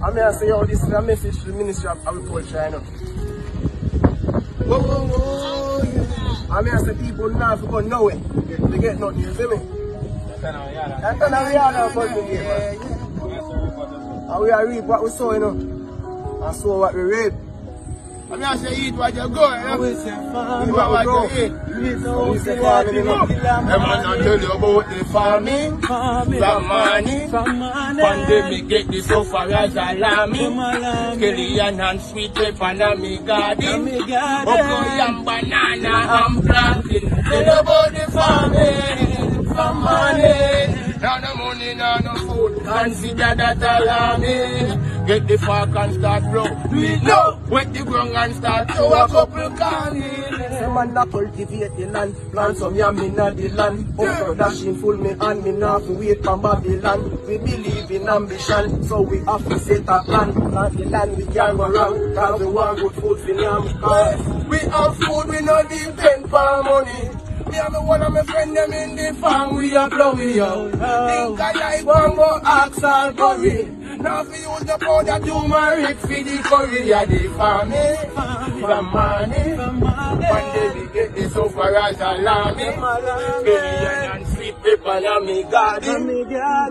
I mean, I say, yo, this is a message to the Ministry of Agriculture, you know. Whoa, whoa, whoa. I mean, I say, people now if you go nowhere, they get nothing, you see me? That's kind of real now, but we get, man. And we are reap what we sow, you know. And sow what we reap. I mean, I say, eat what you go, you know. Eat what you eat. I'm gonna tell you about the farming, from money, pandemic get the so far as alarming, Kellyan and sweet pepper and me garden, Okoyam banana I'm planting, tell you about the farming, from money, now no money, now no food, consider that alarming, get the farm and start grow, we know, wet the ground and start to a couple canning, some man not cultivate the land, plant some yam in the land, over dashing full me and me now to wait from Babylon, we believe in ambition, so we have to set a plan, plant the land we can go wrong, cause we want good food for yam, we have food, we not depend for money. Me and one of my friends them in the farm, we are blowing out. Think I like one go axe and curry. Now if you use the powder turmeric for the curry, yeah, the farming, from money, one day we get the so far as alarming, Kellyan and sweet pepper and me garden,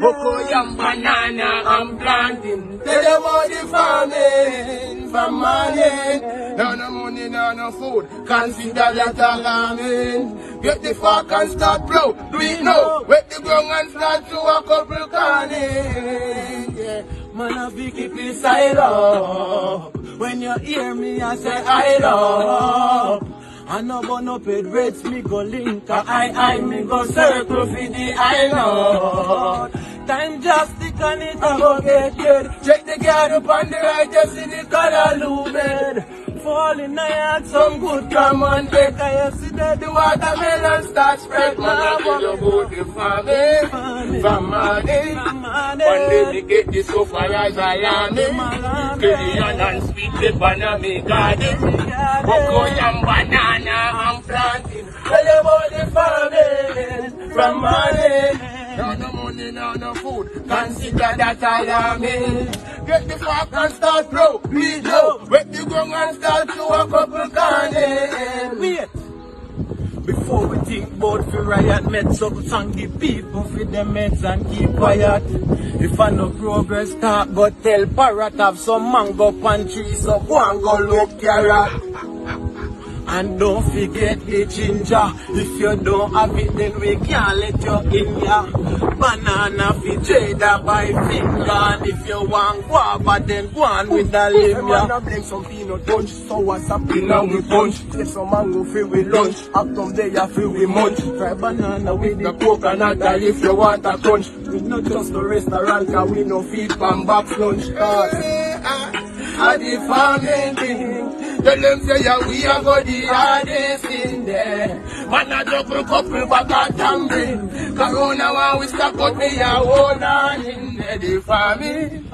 Okoyam banana I'm planting, tell them about the farming, from money, no money, no food, consider that alarming. Get the fork and start blow, do it now, wet the ground and start to a couple canning, yeah. Man, I be keep it silent. When you hear me, I say I love. I know but no paid rates, me go link, I me go circle for the island. Time just stick on it, I go get good. Check the guard up on the right, just see the color lumen. Fall in the yard, some good come and take. I see that the watermelon start spread. Man, I tell you about the farming, from money. One day we get this so far as alarming, Kellyan and sweet pepper and me garden, Okoyam banana I'm planting, tell you about the farming, from money. No money, no food, consider that alarming. Get the fork and start grow, we know, wet the ground and start to a couple canning. Wait, before we think about the riot, make some song give people for them meds and keep quiet. If I no progress talk, go tell parrot have some mango pan tree, so go and go look carrot. And don't forget the ginger. If you don't have it, then we can't let you in ya. Banana fi trader by finger. And if you want guava, then go on with the limb ya. I'm blame some peanut punch, so what's up now we punch. Take some mango fi we lunch, after there ya fi we munch. Try banana with the coconut, and if you want a crunch. We not just the restaurant, cause we no feed pan box lunch. I the farming thing. Tell them say yeah, we are go the hardest in there. Man a double couple back a tambourine. Corona one we stop out me a hold on in there. The farming.